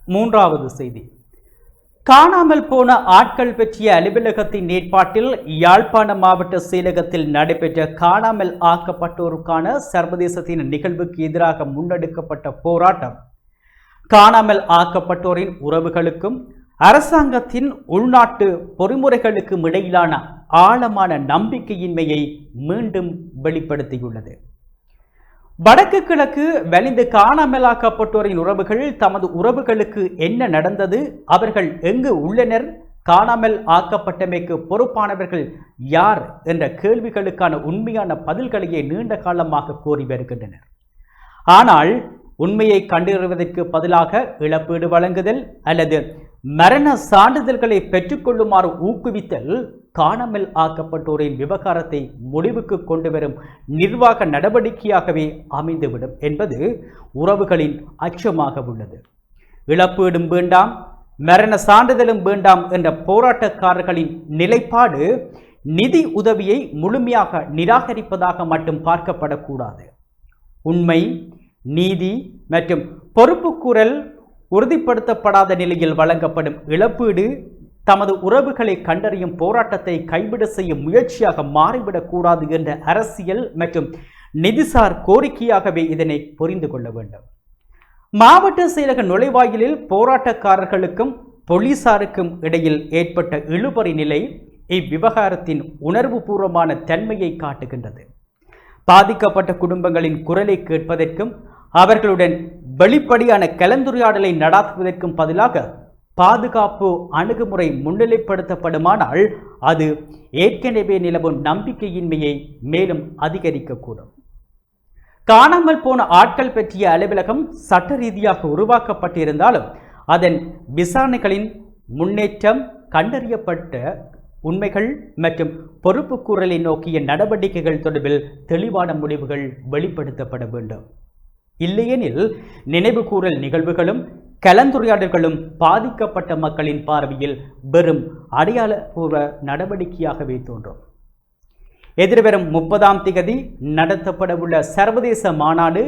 மூன்றாவது செய்தி. காணாமல் போன ஆட்கள் பற்றிய அலுவலகத்தின் ஏற்பாட்டில் யாழ்ப்பாண மாவட்ட செயலகத்தில் நடைபெற்ற காணாமல் ஆக்கப்பட்டோருக்கான சர்வதேச தின நிகழ்வுக்கு எதிராக முன்னெடுக்கப்பட்ட போராட்டம் காணாமல் ஆக்கப்பட்டோரின் உறவுகளுக்கும் அரசாங்கத்தின் உள்நாட்டு பொறிமுறைகளுக்கும் இடையிலான ஆழமான நம்பிக்கையின்மையை மீண்டும் வெளிப்படுத்தியுள்ளது. வடக்கு கிழக்கு வலிந்து காணாமலாக்கப்பட்டோரின் உறவுகள் தமது உறவுகளுக்கு என்ன நடந்தது, அவர்கள் எங்கு உள்ளனர், காணாமல் ஆக்கப்பட்டமைக்கு பொறுப்பானவர்கள் யார் என்ற கேள்விகளுக்கான உண்மையான பதில்களையே நீண்ட காலமாக கோரி வருகின்றனர். ஆனால் உண்மையை கண்டறிவதற்கு பதிலாக இழப்பீடு வழங்குதல் அல்லது மரண சான்றிதழ்களை பெற்றுக்கொள்ளுமாறு ஊக்குவித்தல் காணாமல் ஆக்கப்பட்டோரின் விவகாரத்தை முடிவுக்கு கொண்டு வரும் நிர்வாக நடவடிக்கையாகவே அமைந்துவிடும் என்பது உறவுகளின் அச்சமாக உள்ளது. இழப்பீடும் வேண்டாம், மரண சான்றிதழும் வேண்டாம் என்ற போராட்டக்காரர்களின் நிலைப்பாடு நிதி உதவியை முழுமையாக நிராகரிப்பதாக மட்டும் பார்க்கப்படக்கூடாது. உண்மை, நீதி மற்றும் பொறுப்புக்கூறல் உறுதிப்படுத்தப்படாத நிலையில் வழங்கப்படும் இழப்பீடு தமது உறவுகளை கண்டறியும் போராட்டத்தை கைவிட செய்யும் முயற்சியாக மாறிவிடக்கூடாது என்ற அரசியல் மற்றும் நிதிசார் கோரிக்கையாகவே இதனை புரிந்து கொள்ள வேண்டும். மாவட்ட செயலக நுழைவாயிலில் போராட்டக்காரர்களுக்கும் போலீசாருக்கும் இடையில் ஏற்பட்ட இழுபறி நிலை இவ்விவகாரத்தின் உணர்வுபூர்வமான தன்மையை காட்டுகின்றது. பாதிக்கப்பட்ட குடும்பங்களின் குரலை கேட்பதற்கும் அவர்களுடன் வெளிப்படையான கலந்துரையாடலை நடாத்துவதற்கும் பதிலாக பாதுகாப்பு அணுகுமுறை முன்னிலைப்படுத்தப்படுமானால் அது ஏற்கனவே நிலவும் நம்பிக்கையின்மையை மேலும் அதிகரிக்கக்கூடும். காணாமல் போன ஆட்கள் பற்றிய அலுவலகம் சட்ட ரீதியாக உருவாக்கப்பட்டிருந்தாலும் அதன் விசாரணைகளின் முன்னேற்றம், கண்டறியப்பட்ட உண்மைகள் மற்றும் பொறுப்புக்கூறலை நோக்கிய நடவடிக்கைகள் தொடர்பில் தெளிவான முடிவுகள் வெளிப்படுத்தப்பட வேண்டும். இல்லையெனில் நினைவுகூறல் நிகழ்வுகளும் கலந்துரையாடல்களும் பாதிக்கப்பட்ட மக்களின் பார்வையில் வெறும் அடையாளபூர்வ நடவடிக்கையாகவே தோன்றும். எதிர்வரும் 30ஆம் தேதி நடத்தப்படவுள்ள சர்வதேச மாநாடு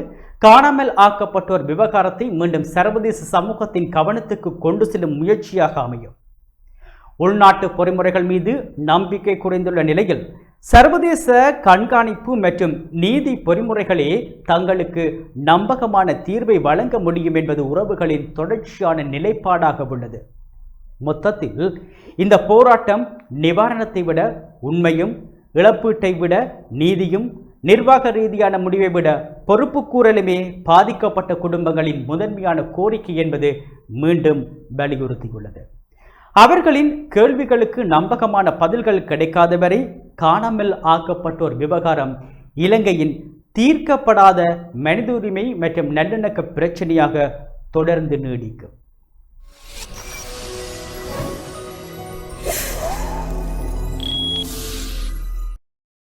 காணாமல் ஆக்கப்பட்டோர் விவகாரத்தை மீண்டும் சர்வதேச சமூகத்தின் கவனத்துக்கு கொண்டு செல்லும் முயற்சியாக அமையும். உள்நாட்டு பொறிமுறைகள் மீது நம்பிக்கை குறைந்துள்ள நிலையில் சர்வதேச கண்காணிப்பு மற்றும் நீதி பொறிமுறைகளே தங்களுக்கு நம்பகமான தீர்வை வழங்க முடியும் என்பது உறவுகளின் தொடர்ச்சியான நிலைப்பாடாக உள்ளது. மொத்தத்தில் இந்த போராட்டம் நிவாரணத்தை விட உண்மையும், இழப்பீட்டை விட நீதியும், நிர்வாக ரீதியான முடிவை விட பொறுப்புக்கூறலுமே பாதிக்கப்பட்ட குடும்பங்களின் முதன்மையான கோரிக்கை என்பது மீண்டும் வலியுறுத்தியுள்ளது. அவர்களின் கேள்விகளுக்கு நம்பகமான பதில்கள் கிடைக்காத வரை காணாமல் ஆக்கப்பட்டோர் விவகாரம் இலங்கையின் தீர்க்கப்படாத மனித உரிமை மற்றும் நல்லிணக்க பிரச்சனையாக தொடர்ந்து நீடிக்கும்.